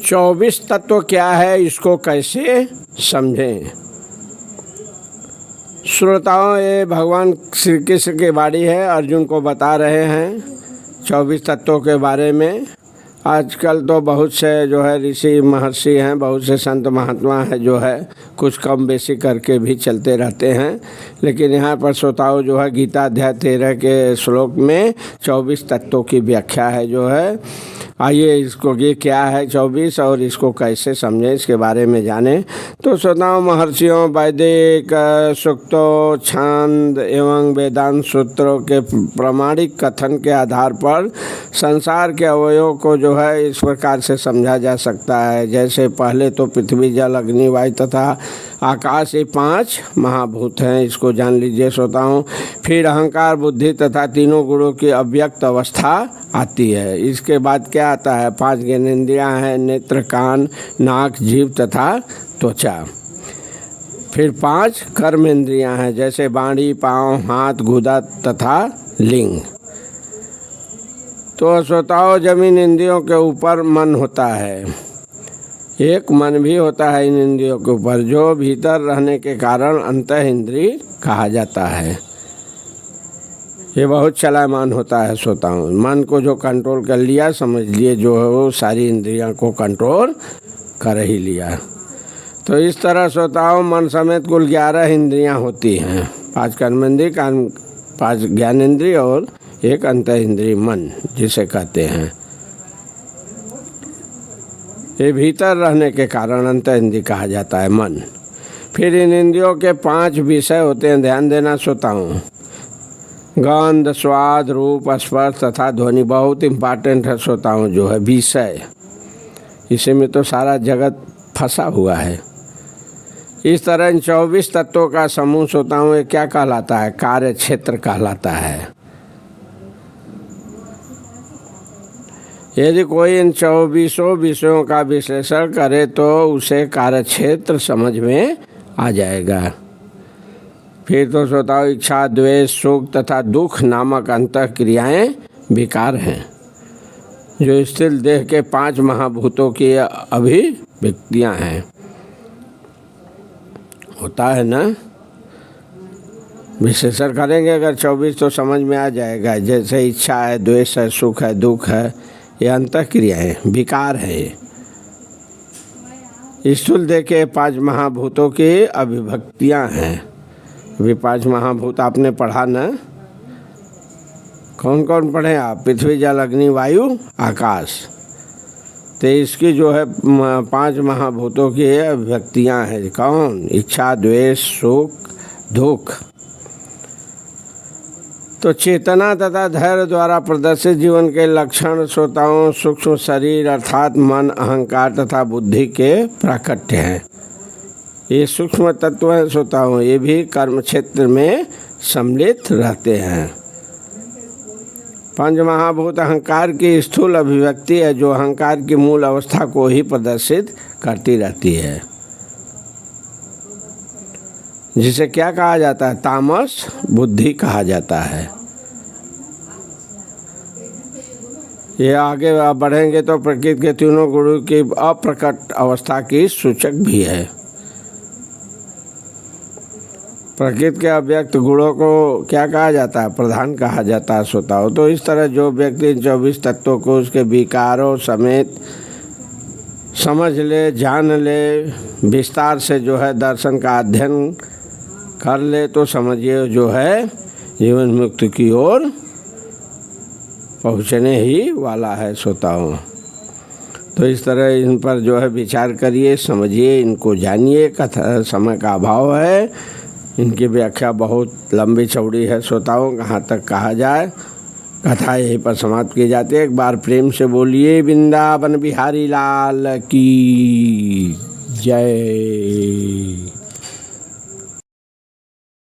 24 तत्व क्या है, इसको कैसे समझें। श्रोताओं, ये भगवान श्री कृष्ण की वाणी है, अर्जुन को बता रहे हैं 24 तत्वों के बारे में। आजकल तो बहुत से जो है ऋषि महर्षि हैं, बहुत से संत महात्मा हैं जो है कुछ कम बेसी करके भी चलते रहते हैं, लेकिन यहाँ पर श्रोताओं जो है गीता अध्याय 13 के श्लोक में 24 तत्वों की व्याख्या है जो है। आइए इसको ये क्या है 24 और इसको कैसे समझें, इसके बारे में जानें। तो श्रोताओं, महर्षियों, वैदिक सूक्तों, छांद एवं वेदांत सूत्रों के प्रामाणिक कथन के आधार पर संसार के अवयवों को जो है इस प्रकार से समझा जा सकता है। जैसे पहले तो पृथ्वी, जल, अग्नि, वायु तथा आकाश, ये 5 महाभूत हैं, इसको जान लीजिए श्रोताओं। फिर अहंकार, बुद्धि तथा तीनों गुणों की अव्यक्त अवस्था आती है। इसके बाद क्या आता है, 5 ज्ञानेंद्रियां हैं, नेत्र, कान, नाक, जीभ तथा त्वचा। फिर 5 कर्मेंद्रियां हैं, जैसे बाणी, पाँव, हाथ, गुदा तथा लिंग। तो श्रोताओं, जब इन इंद्रियों के ऊपर मन होता है, एक मन भी होता है इन इंद्रियों के ऊपर, जो भीतर रहने के कारण अंतः इंद्रिय कहा जाता है। ये बहुत चलायमान होता है श्रोताओं। मन को जो कंट्रोल कर लिया, समझ लिए जो है वो सारी इंद्रियों को कंट्रोल कर ही लिया। तो इस तरह श्रोताओं, मन समेत कुल 11 इंद्रियां होती हैं, 5 कर्मेंद्रिय, 5 ज्ञानेंद्रिय और 1 अंतः इंद्रिय मन जिसे कहते हैं। ये भीतर रहने के कारण अंतः इंद्रिय कहा जाता है मन। फिर इन इंद्रियों के 5 विषय होते हैं, ध्यान देना श्रोताओं। गंध, स्वाद, रूप, स्पर्श तथा ध्वनि, बहुत इम्पॉर्टेंट है श्रोताओं जो है विषय। इसी में तो सारा जगत फंसा हुआ है। इस तरह इन 24 तत्वों का समूह श्रोताओं ये क्या कहलाता है, कार्य क्षेत्र कहलाता है। यदि कोई इन 24 विषयों का विश्लेषण करे तो उसे कार्यक्षेत्र समझ में आ जाएगा। फिर तो श्रोताओं, इच्छा, द्वेष, सुख तथा दुख नामक अंतः क्रियाएं विकार हैं, जो स्थिर देह के 5 महाभूतों की अभिव्यक्तियां हैं। होता है ना, विश्लेषण करेंगे अगर 24 तो समझ में आ जाएगा। जैसे इच्छा है, द्वेष है, सुख है, दुख है, ये अंतःक्रियाएं विकार है। स्थूल देह के 5 महाभूतों की अभिव्यक्तियां हैं। वे 5 महाभूत आपने पढ़ा ना, कौन कौन पढ़े आप, पृथ्वी, जल, अग्नि, वायु, आकाश। तो इसकी जो है 5 महाभूतों की अभिव्यक्तियां हैं। कौन, इच्छा, द्वेष, सुख, दुख। तो चेतना तथा धैर्य द्वारा प्रदर्शित जीवन के लक्षण श्रोताओं सूक्ष्म शरीर अर्थात मन, अहंकार तथा बुद्धि के प्राकट्य हैं। ये सूक्ष्म तत्व हैं श्रोताओं, ये भी कर्म क्षेत्र में सम्मिलित रहते हैं। 5 महाभूत अहंकार की स्थूल अभिव्यक्ति है, जो अहंकार की मूल अवस्था को ही प्रदर्शित करती रहती है, जिसे क्या कहा जाता है, तामस बुद्धि कहा जाता है। ये आगे बढ़ेंगे तो प्रकृति के तीनों गुणों की अप्रकट अवस्था की सूचक भी है। प्रकृति के अव्यक्त गुणों को क्या कहा जाता है, प्रधान कहा जाता है श्रोताओं। तो इस तरह जो व्यक्ति 24 तत्वों को उसके विकारों समेत समझ ले, जान ले, विस्तार से जो है दर्शन का अध्ययन कर ले, तो समझिए जो है जीवन मुक्ति की ओर पहुँचने ही वाला है श्रोताओं। तो इस तरह इन पर जो है विचार करिए, समझिए, इनको जानिए। कथा समय का अभाव है, इनकी व्याख्या बहुत लंबी चौड़ी है श्रोताओं, कहाँ तक कहा जाए। कथा यहीं पर समाप्त की जाती है। एक बार प्रेम से बोलिए वृंदावन बिहारी लाल की जय।